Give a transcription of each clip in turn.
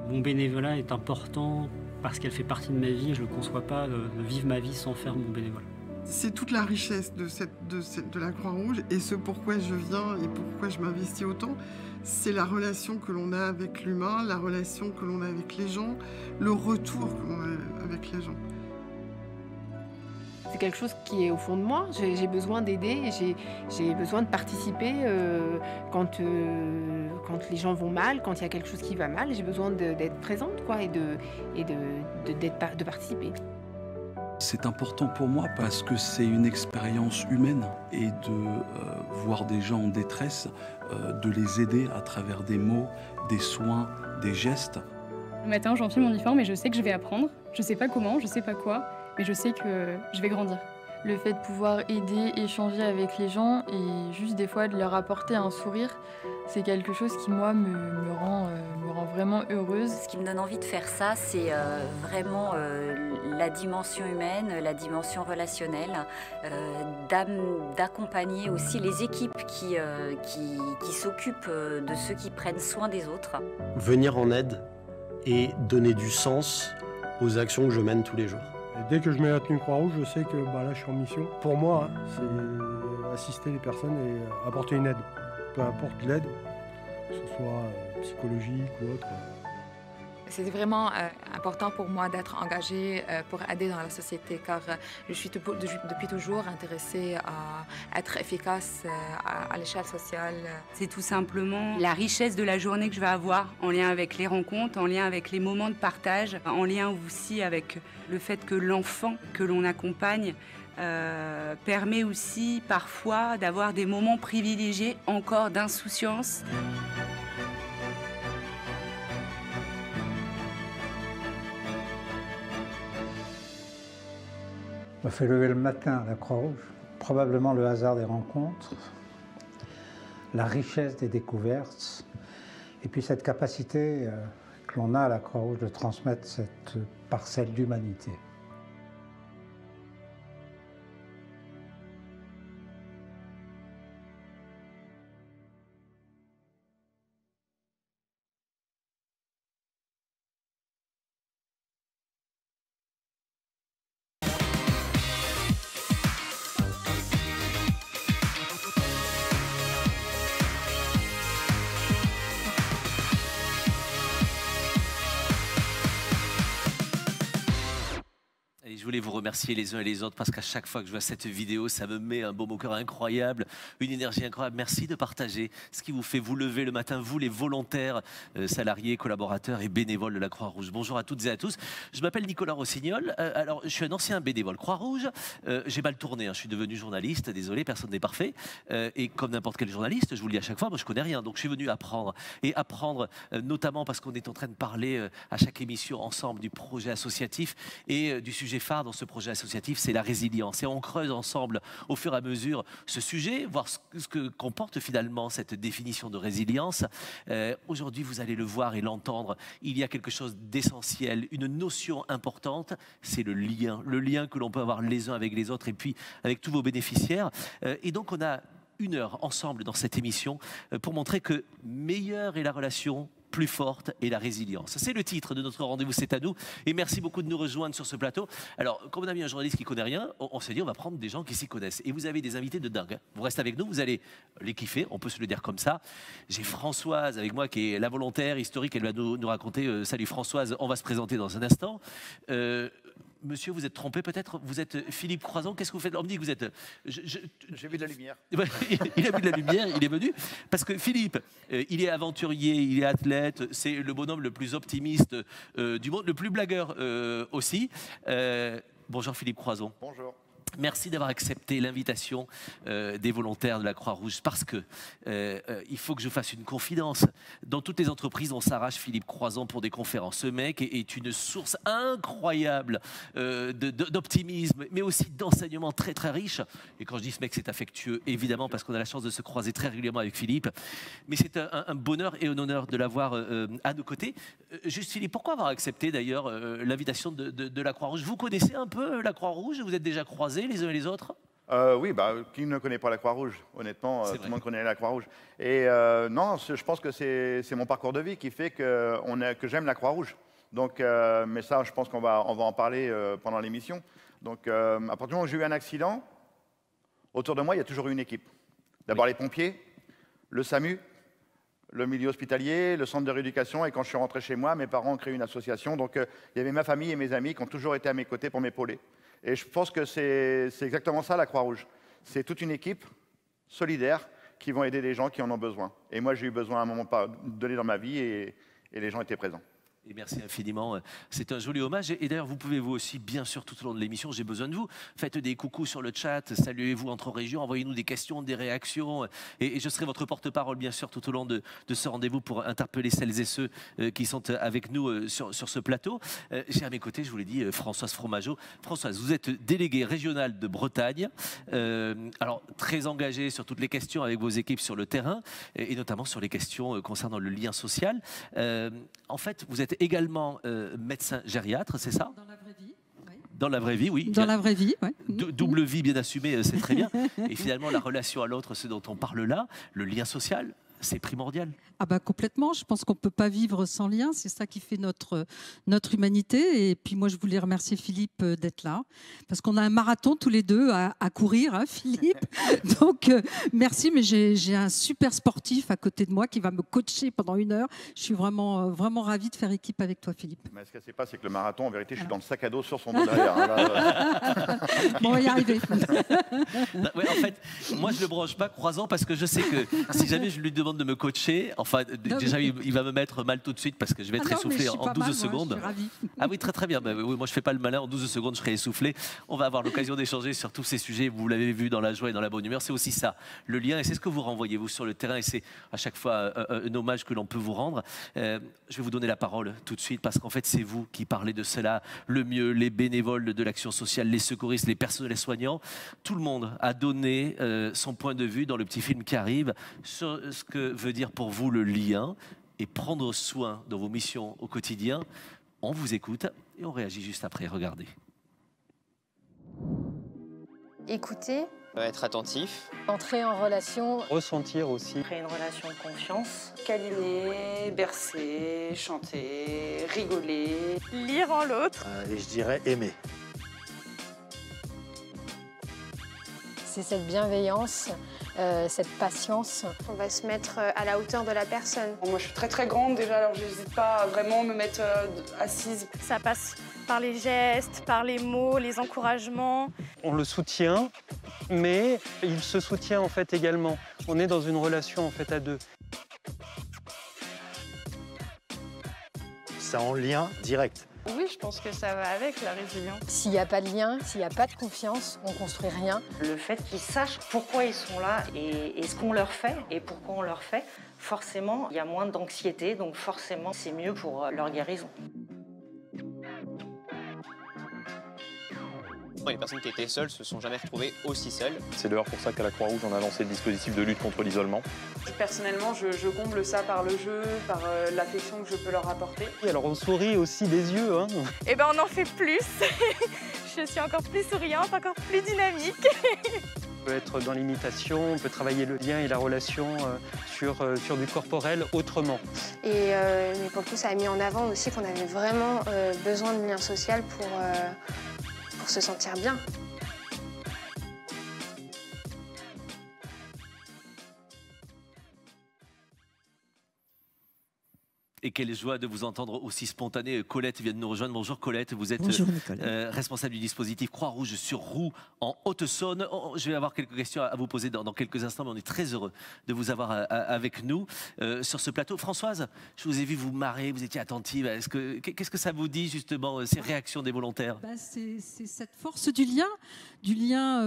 Mon bénévolat est important parce qu'elle fait partie de ma vie et je ne conçois pas de vivre ma vie sans faire mon bénévolat. C'est toute la richesse de la Croix-Rouge et ce pourquoi je viens et pourquoi je m'investis autant, c'est la relation que l'on a avec l'humain, la relation que l'on a avec les gens, le retour que l'on a avec les gens. C'est quelque chose qui est au fond de moi. J'ai besoin d'aider, j'ai besoin de participer quand les gens vont mal, quand il y a quelque chose qui va mal. J'ai besoin d'être présente quoi, et de participer. C'est important pour moi parce que c'est une expérience humaine et de voir des gens en détresse, de les aider à travers des mots, des soins, des gestes. Le matin, j'enfile mon uniforme et je sais que je vais apprendre. Je sais pas comment, je sais pas quoi, mais je sais que je vais grandir. Le fait de pouvoir aider, échanger avec les gens et juste des fois de leur apporter un sourire, c'est quelque chose qui, moi, me rend vraiment heureuse. Ce qui me donne envie de faire ça, c'est vraiment la dimension humaine, la dimension relationnelle, d'accompagner aussi les équipes qui s'occupent de ceux qui prennent soin des autres. Venir en aide et donner du sens aux actions que je mène tous les jours. Et dès que je mets la tenue Croix-Rouge, je sais que là, je suis en mission. Pour moi, c'est assister les personnes et apporter une aide. Peu importe l'aide, que ce soit psychologique ou autre. C'est vraiment important pour moi d'être engagée pour aider dans la société car je suis depuis toujours intéressée à être efficace à l'échelle sociale. C'est tout simplement la richesse de la journée que je vais avoir en lien avec les rencontres, en lien avec les moments de partage, en lien aussi avec le fait que l'enfant que l'on accompagne permet aussi parfois d'avoir des moments privilégiés encore d'insouciance. m'a fait lever le matin à la Croix-Rouge. Probablement le hasard des rencontres, la richesse des découvertes, et puis cette capacité que l'on a à la Croix-Rouge de transmettre cette parcelle d'humanité. Je voulais vous remercier les uns et les autres parce qu'à chaque fois que je vois cette vidéo, ça me met un baume au cœur incroyable, une énergie incroyable. Merci de partager ce qui vous fait vous lever le matin, vous les volontaires, salariés, collaborateurs et bénévoles de la Croix-Rouge. Bonjour à toutes et à tous. Je m'appelle Nicolas Rossignol. Alors, je suis un ancien bénévole Croix-Rouge. J'ai mal tourné, hein. Je suis devenu journaliste. Désolé, personne n'est parfait. Et comme n'importe quel journaliste, je vous le dis à chaque fois, moi je connais rien. Donc je suis venu apprendre. Et apprendre notamment parce qu'on est en train de parler à chaque émission ensemble du projet associatif et du sujet phare dans ce projet associatif, c'est la résilience. Et on creuse ensemble au fur et à mesure ce sujet, voir ce que comporte finalement cette définition de résilience. Aujourd'hui, vous allez le voir et l'entendre, il y a quelque chose d'essentiel, une notion importante, c'est le lien que l'on peut avoir les uns avec les autres et puis avec tous vos bénéficiaires. Et donc on a une heure ensemble dans cette émission pour montrer que meilleure est la relation, plus forte est la résilience. C'est le titre de notre rendez-vous, c'est à nous. Et merci beaucoup de nous rejoindre sur ce plateau. Alors, comme on a mis un journaliste qui ne connaît rien, on s'est dit on va prendre des gens qui s'y connaissent. Et vous avez des invités de dingue. Vous restez avec nous, vous allez les kiffer, on peut se le dire comme ça. J'ai Françoise avec moi qui est la volontaire historique, elle va nous raconter. Salut Françoise, on va se présenter dans un instant. Monsieur, vous êtes trompé peut-être? Vous êtes Philippe Croison, qu'est-ce que vous faites? On me dit que vous êtes... J'ai vu de la lumière. Il a vu de la lumière, il est venu. Parce que Philippe, il est aventurier, il est athlète, c'est le bonhomme le plus optimiste du monde, le plus blagueur aussi. Bonjour Philippe Croison. Bonjour. Merci d'avoir accepté l'invitation des volontaires de la Croix-Rouge parce que il faut que je fasse une confidence. Dans toutes les entreprises, on s'arrache Philippe Croison pour des conférences. Ce mec est une source incroyable d'optimisme, mais aussi d'enseignement très très riche. Et quand je dis ce mec, c'est affectueux, évidemment, parce qu'on a la chance de se croiser très régulièrement avec Philippe. Mais c'est un bonheur et un honneur de l'avoir à nos côtés. Juste Philippe, pourquoi avoir accepté d'ailleurs l'invitation de la Croix-Rouge? Vous connaissez un peu la Croix-Rouge? Vous êtes déjà croisés les uns et les autres? Oui, qui ne connaît pas la Croix-Rouge? Honnêtement, tout le monde connaît la Croix-Rouge. Et non, je pense que c'est mon parcours de vie qui fait que j'aime la Croix-Rouge. Donc, mais ça, je pense qu'on va en parler pendant l'émission. Donc, à partir du moment où j'ai eu un accident, autour de moi, il y a toujours eu une équipe. D'abord les pompiers, le SAMU, le milieu hospitalier, le centre de rééducation. Et quand je suis rentré chez moi, mes parents ont créé une association. Donc, il y avait ma famille et mes amis qui ont toujours été à mes côtés pour m'épauler. Et je pense que c'est exactement ça, la Croix-Rouge. C'est toute une équipe solidaire qui vont aider les gens qui en ont besoin. Et moi, j'ai eu besoin à un moment donné dans ma vie et les gens étaient présents. Et merci infiniment. C'est un joli hommage. Et d'ailleurs, vous pouvez vous aussi, bien sûr, tout au long de l'émission, j'ai besoin de vous. Faites des coucous sur le chat, saluez-vous entre régions, envoyez-nous des questions, des réactions. Et je serai votre porte-parole, bien sûr, tout au long de ce rendez-vous pour interpeller celles et ceux qui sont avec nous sur ce plateau. J'ai à mes côtés, je vous l'ai dit, Françoise Fromageau. Françoise, vous êtes déléguée régionale de Bretagne. Alors, très engagée sur toutes les questions avec vos équipes sur le terrain, et notamment sur les questions concernant le lien social. En fait, vous êtes également médecin gériatre, c'est ça? Dans la vraie vie, oui. Dans la vraie vie, oui. Dans la vraie vie, oui. Double vie bien assumée, c'est très bien. Et finalement, la relation à l'autre, ce dont on parle là, le lien social, c'est primordial. Ah bah complètement, je pense qu'on ne peut pas vivre sans lien, c'est ça qui fait notre humanité. Et puis moi, je voulais remercier Philippe d'être là, parce qu'on a un marathon tous les deux à courir, hein, Philippe. Donc merci, mais j'ai un super sportif à côté de moi qui va me coacher pendant 1 heure. Je suis vraiment ravie de faire équipe avec toi, Philippe. Mais ce qu'elle ne sait pas, c'est que le marathon, en vérité, je suis dans le sac à dos sur son dos derrière. Bon, on va y arriver. Non, ouais, en fait, moi, je ne le branche pas croisant parce que je sais que si jamais je lui demande de me coacher, enfin, déjà, il va me mettre mal tout de suite parce que je vais être essoufflé en 12 secondes. Moi, je suis ravie. Ah oui, très très bien. Oui, moi, je ne fais pas le malin. En 12 secondes, je serai essoufflé. On va avoir l'occasion d'échanger sur tous ces sujets. Vous l'avez vu dans la joie et dans la bonne humeur. C'est aussi ça, le lien. Et c'est ce que vous renvoyez, vous, sur le terrain. Et c'est à chaque fois un hommage que l'on peut vous rendre. Je vais vous donner la parole tout de suite parce qu'en fait, c'est vous qui parlez de cela le mieux. Les bénévoles de l'action sociale, les secouristes, les personnels soignants. Tout le monde a donné son point de vue dans le petit film qui arrive sur ce que veut dire pour vous le lien et prendre soin de vos missions au quotidien. On vous écoute et on réagit juste après. Regardez. Écouter. Être attentif. Entrer en relation. Ressentir aussi. Créer une relation de confiance. Câliner, bercer, chanter, rigoler. Lire en l'autre. Et je dirais aimer. C'est cette bienveillance, cette patience. On va se mettre à la hauteur de la personne. Moi, je suis très très grande déjà, alors je n'hésite pas à vraiment me mettre assise. Ça passe par les gestes, par les mots, les encouragements. On le soutient, mais il se soutient en fait également. On est dans une relation en fait à deux. C'est en lien direct. Oui, je pense que ça va avec la résilience. S'il n'y a pas de lien, s'il n'y a pas de confiance, on ne construit rien. Le fait qu'ils sachent pourquoi ils sont là et ce qu'on leur fait et pourquoi on leur fait, forcément, il y a moins d'anxiété, donc forcément, c'est mieux pour leur guérison. Les personnes qui étaient seules se sont jamais retrouvées aussi seules. C'est d'ailleurs pour ça qu'à la Croix-Rouge, on a lancé le dispositif de lutte contre l'isolement. Personnellement, je comble ça par le jeu, par l'affection que je peux leur apporter. Et alors on sourit aussi des yeux. Hein. Eh ben on en fait plus. Je suis encore plus souriante, encore plus dynamique. On peut être dans l'imitation, on peut travailler le lien et la relation sur du corporel autrement. Et mais pour le coup, ça a mis en avant aussi qu'on avait vraiment besoin de lien social pour se sentir bien. Et quelle joie de vous entendre aussi spontanée. Colette vient de nous rejoindre. Bonjour Colette, vous êtes responsable du dispositif Croix-Rouge sur Roux en Haute-Saône. Je vais avoir quelques questions à vous poser dans quelques instants, mais on est très heureux de vous avoir avec nous sur ce plateau. Françoise, je vous ai vu vous marrer, vous étiez attentive. Qu'est-ce que ça vous dit justement, ces réactions des volontaires? C'est cette force du lien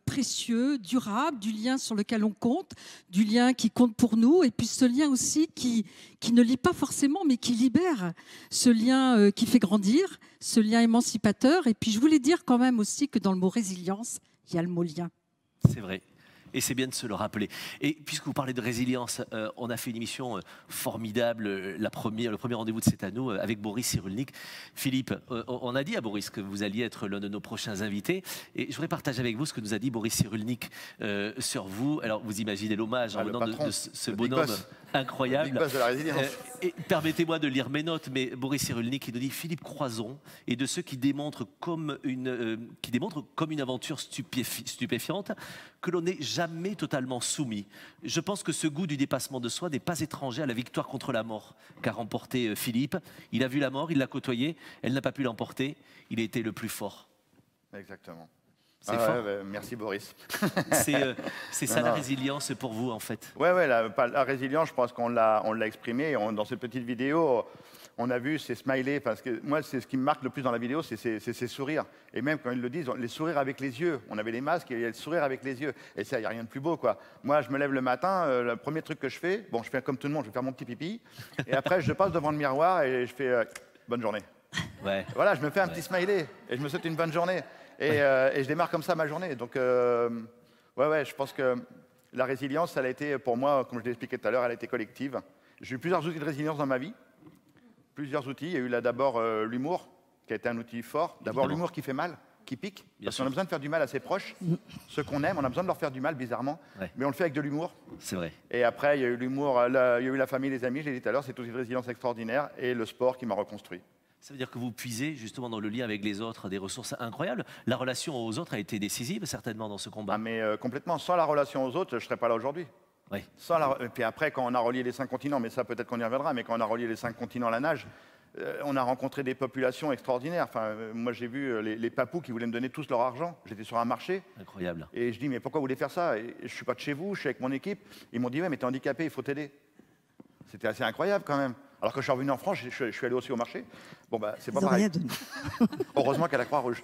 précieux, durable, du lien sur lequel on compte, du lien qui compte pour nous, et puis ce lien aussi qui ne lie pas forcément, mais qui libère, ce lien qui fait grandir, ce lien émancipateur. Et puis je voulais dire quand même aussi que dans le mot résilience, il y a le mot lien. C'est vrai. Et c'est bien de se le rappeler. Et puisque vous parlez de résilience, on a fait une émission formidable, le premier rendez-vous de C'est à nous, avec Boris Cyrulnik. Philippe, on a dit à Boris que vous alliez être l'un de nos prochains invités. Et je voudrais partager avec vous ce que nous a dit Boris Cyrulnik sur vous. Alors, vous imaginez l'hommage en venant de ce bonhomme incroyable. Le big boss de la résilience. Et permettez-moi de lire mes notes, mais Boris Cyrulnik, il nous dit « Philippe Croizon est de ceux qui démontrent comme une aventure stupéfiante que l'on n'est jamais totalement soumis. Je pense que ce goût du dépassement de soi n'est pas étranger à la victoire contre la mort qu'a remporté Philippe. Il a vu la mort, il l'a côtoyée, elle n'a pas pu l'emporter. Il a été le plus fort. » Exactement. C'est fort. Merci Boris. C'est ça la résilience pour vous en fait. Oui, la résilience, je pense qu'on l'a exprimé. Dans cette petite vidéo, on a vu ces smileys, parce que moi, c'est ce qui me marque le plus dans la vidéo, c'est ces sourires. Et même quand ils le disent, les sourires avec les yeux. On avait les masques et il y a le sourire avec les yeux. Et ça, il n'y a rien de plus beau, quoi. Moi, je me lève le matin, le premier truc que je fais, bon, je fais comme tout le monde, je vais faire mon petit pipi. Et après, je passe devant le miroir et je fais bonne journée. Ouais. Voilà, je me fais un petit smiley et je me souhaite une bonne journée. Et je démarre comme ça ma journée. Donc, je pense que la résilience, elle a été, pour moi, comme je l'ai expliqué tout à l'heure, elle a été collective. J'ai eu plusieurs outils de résilience dans ma vie. Plusieurs outils. Il y a eu là d'abord l'humour, qui a été un outil fort. D'abord l'humour qui fait mal, qui pique. Parce qu'on a besoin de faire du mal à ses proches. Ceux qu'on aime, on a besoin de leur faire du mal, bizarrement. Ouais. Mais on le fait avec de l'humour. C'est vrai. Et après, il y a eu l'humour, il y a eu la famille, les amis, je l'ai dit tout à l'heure, c'est outil de résilience extraordinaire. Et le sport qui m'a reconstruit. Ça veut dire que vous puisez justement dans le lien avec les autres des ressources incroyables. La relation aux autres a été décisive certainement dans ce combat. Ah mais complètement. Sans la relation aux autres, je ne serais pas là aujourd'hui. Oui. Et puis après, quand on a relié les 5 continents, mais ça peut-être qu'on y reviendra, mais quand on a relié les 5 continents à la nage, on a rencontré des populations extraordinaires. Enfin, moi j'ai vu les papous qui voulaient me donner tous leur argent. J'étais sur un marché. Incroyable. Et je dis mais pourquoi vous voulez faire ça? Et je ne suis pas de chez vous, je suis avec mon équipe. Ils m'ont dit ouais mais t'es handicapé, il faut t'aider. C'était assez incroyable quand même. Alors que je suis revenu en France, je suis allé aussi au marché. Bon, bah, c'est pas pareil. Heureusement qu'à la Croix-Rouge.